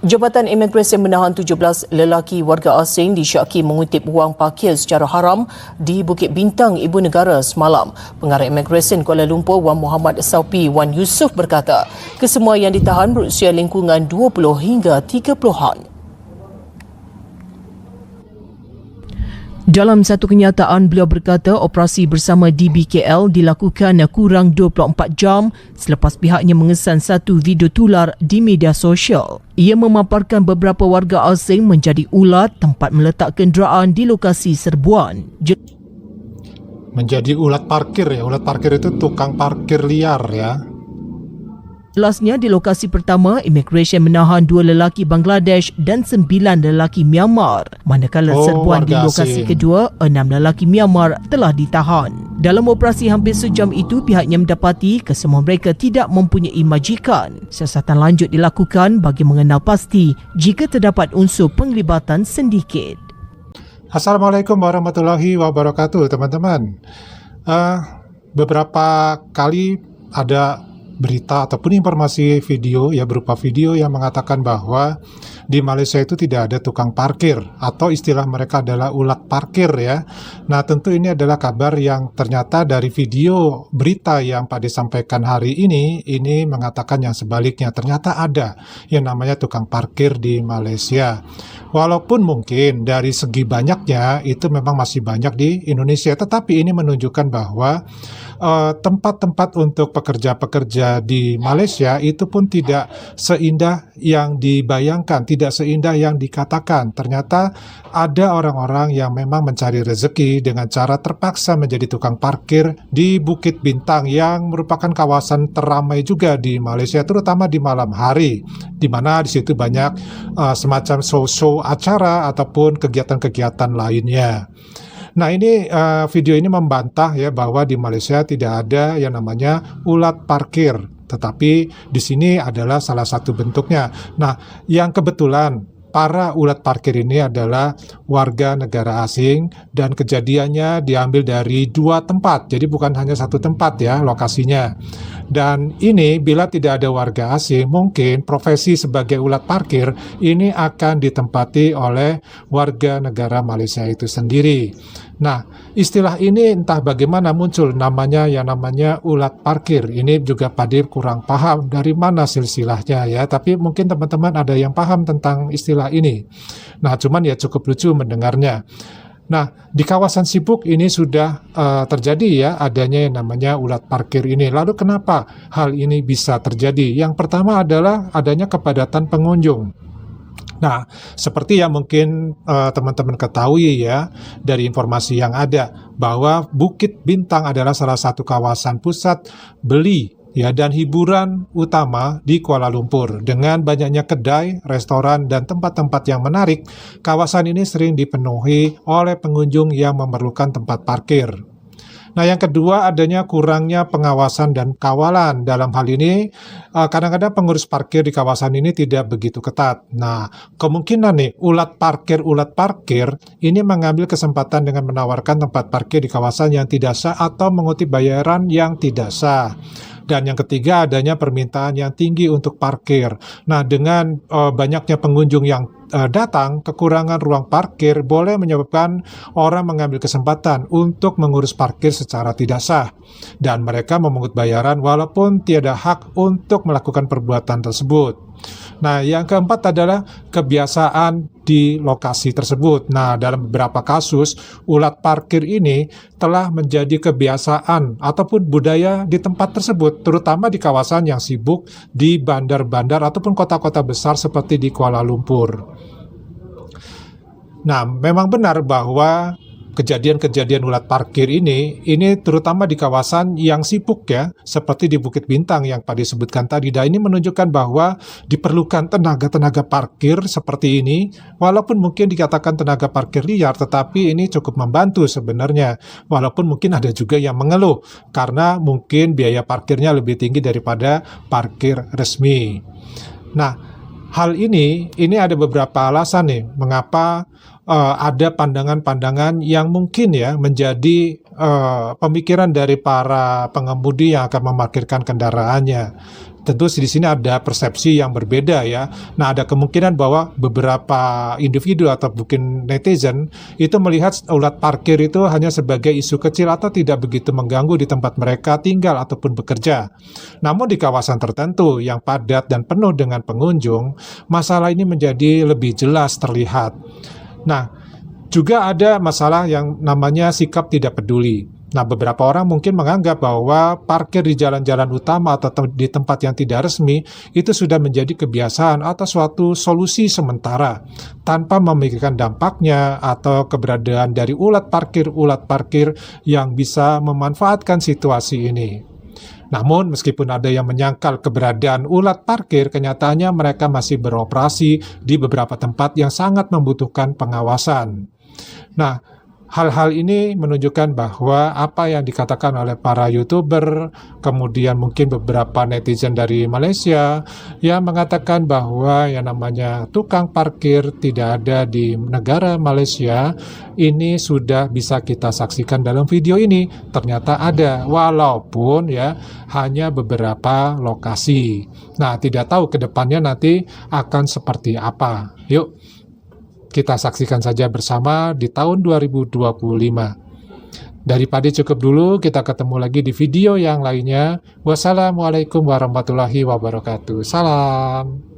Jabatan Imigresen menahan 17 lelaki warga asing disyaki mengutip wang parkir secara haram di Bukit Bintang, Ibu Negara semalam. Pengarah Imigresen Kuala Lumpur Wan Muhammad Saupi Wan Yusof berkata, kesemua yang ditahan berusia lingkungan 20 hingga 30-an. Dalam satu kenyataan, beliau berkata operasi bersama DBKL dilakukan kurang 24 jam selepas pihaknya mengesan satu video tular di media sosial. Ia memaparkan beberapa warga asing menjadi ulat tempat meletak kenderaan di lokasi serbuan. Menjadi ulat parkir ya, ulat parkir itu tukang parkir liar ya. Jelasnya, di lokasi pertama, Imigresen menahan 2 lelaki Bangladesh dan 9 lelaki Myanmar. Manakala serbuan di lokasi kedua, 6 lelaki Myanmar telah ditahan. Dalam operasi hampir sejam itu, pihaknya mendapati kesemua mereka tidak mempunyai majikan. Siasatan lanjut dilakukan bagi mengenal pasti jika terdapat unsur penglibatan sindiket. Assalamualaikum warahmatullahi wabarakatuh, teman-teman. Beberapa kali ada berita ataupun informasi video ya, berupa video yang mengatakan bahwa di Malaysia itu tidak ada tukang parkir, atau istilah mereka adalah ulat parkir ya. Nah, tentu ini adalah kabar yang ternyata dari video berita yang Pak disampaikan hari ini mengatakan yang sebaliknya. Ternyata ada yang namanya tukang parkir di Malaysia. Walaupun mungkin dari segi banyaknya itu memang masih banyak di Indonesia, tetapi ini menunjukkan bahwa tempat-tempat untuk pekerja-pekerja di Malaysia itu pun tidak seindah yang dibayangkan, tidak seindah yang dikatakan. Ternyata ada orang-orang yang memang mencari rezeki dengan cara terpaksa menjadi tukang parkir di Bukit Bintang yang merupakan kawasan teramai juga di Malaysia, terutama di malam hari, di mana di situ banyak semacam show-show acara ataupun kegiatan-kegiatan lainnya. Nah, ini video ini membantah ya bahwa di Malaysia tidak ada yang namanya ulat parkir, tetapi di sini adalah salah satu bentuknya. Nah, yang kebetulan para ulat parkir ini adalah warga negara asing dan kejadiannya diambil dari 2 tempat, jadi bukan hanya satu tempat ya lokasinya. Dan ini bila tidak ada warga asing, mungkin profesi sebagai ulat parkir ini akan ditempati oleh warga negara Malaysia itu sendiri. Nah, istilah ini entah bagaimana muncul namanya yang namanya ulat parkir. Ini juga Pak Dir kurang paham dari mana silsilahnya ya, tapi mungkin teman-teman ada yang paham tentang istilah ini. Nah, cuman ya cukup lucu mendengarnya. Nah, di kawasan Sibuk ini sudah terjadi ya adanya yang namanya ulat parkir ini. Lalu kenapa hal ini bisa terjadi? Yang pertama adalah adanya kepadatan pengunjung. Nah, seperti yang mungkin teman-teman ketahui ya dari informasi yang ada, bahwa Bukit Bintang adalah salah satu kawasan pusat beli ya dan hiburan utama di Kuala Lumpur. Dengan banyaknya kedai, restoran, dan tempat-tempat yang menarik, kawasan ini sering dipenuhi oleh pengunjung yang memerlukan tempat parkir. Nah, yang kedua adanya kurangnya pengawasan dan kawalan. Dalam hal ini, kadang-kadang pengurus parkir di kawasan ini tidak begitu ketat. Nah, kemungkinan nih ulat parkir ini mengambil kesempatan dengan menawarkan tempat parkir di kawasan yang tidak sah atau mengutip bayaran yang tidak sah. Dan yang ketiga adanya permintaan yang tinggi untuk parkir. Nah, dengan banyaknya pengunjung yang datang, kekurangan ruang parkir boleh menyebabkan orang mengambil kesempatan untuk mengurus parkir secara tidak sah. Dan mereka memungut bayaran walaupun tiada hak untuk melakukan perbuatan tersebut. Nah, yang keempat adalah kebiasaan di lokasi tersebut. Nah, dalam beberapa kasus, ulat parkir ini telah menjadi kebiasaan ataupun budaya di tempat tersebut, terutama di kawasan yang sibuk di bandar-bandar ataupun kota-kota besar seperti di Kuala Lumpur. Nah, memang benar bahwa kejadian-kejadian ulat parkir ini terutama di kawasan yang sibuk ya, seperti di Bukit Bintang yang Pak disebutkan tadi. Dan ini menunjukkan bahwa diperlukan tenaga-tenaga parkir seperti ini, walaupun mungkin dikatakan tenaga parkir liar, tetapi ini cukup membantu sebenarnya. Walaupun mungkin ada juga yang mengeluh, karena mungkin biaya parkirnya lebih tinggi daripada parkir resmi. Nah, hal ini ada beberapa alasan nih, mengapa ada pandangan-pandangan yang mungkin ya menjadi pemikiran dari para pengemudi yang akan memarkirkan kendaraannya. tentu di sini ada persepsi yang berbeda ya. Nah, ada kemungkinan bahwa beberapa individu atau mungkin netizen itu melihat ulat parkir itu hanya sebagai isu kecil atau tidak begitu mengganggu di tempat mereka tinggal ataupun bekerja. Namun di kawasan tertentu yang padat dan penuh dengan pengunjung, masalah ini menjadi lebih jelas terlihat. Nah, juga ada masalah yang namanya sikap tidak peduli. Nah, beberapa orang mungkin menganggap bahwa parkir di jalan-jalan utama atau di tempat yang tidak resmi itu sudah menjadi kebiasaan atau suatu solusi sementara tanpa memikirkan dampaknya atau keberadaan dari ulat parkir yang bisa memanfaatkan situasi ini. Namun, meskipun ada yang menyangkal keberadaan ulat parkir, kenyataannya mereka masih beroperasi di beberapa tempat yang sangat membutuhkan pengawasan. Nah, hal-hal ini menunjukkan bahwa apa yang dikatakan oleh para YouTuber, kemudian mungkin beberapa netizen dari Malaysia yang mengatakan bahwa yang namanya tukang parkir tidak ada di negara Malaysia, ini sudah bisa kita saksikan dalam video ini. Ternyata ada, walaupun ya hanya beberapa lokasi. Nah, tidak tahu ke depannya nanti akan seperti apa. Yuk, kita saksikan saja bersama di tahun 2025. Dari Padi cukup dulu, kita ketemu lagi di video yang lainnya. Wassalamualaikum warahmatullahi wabarakatuh. Salam.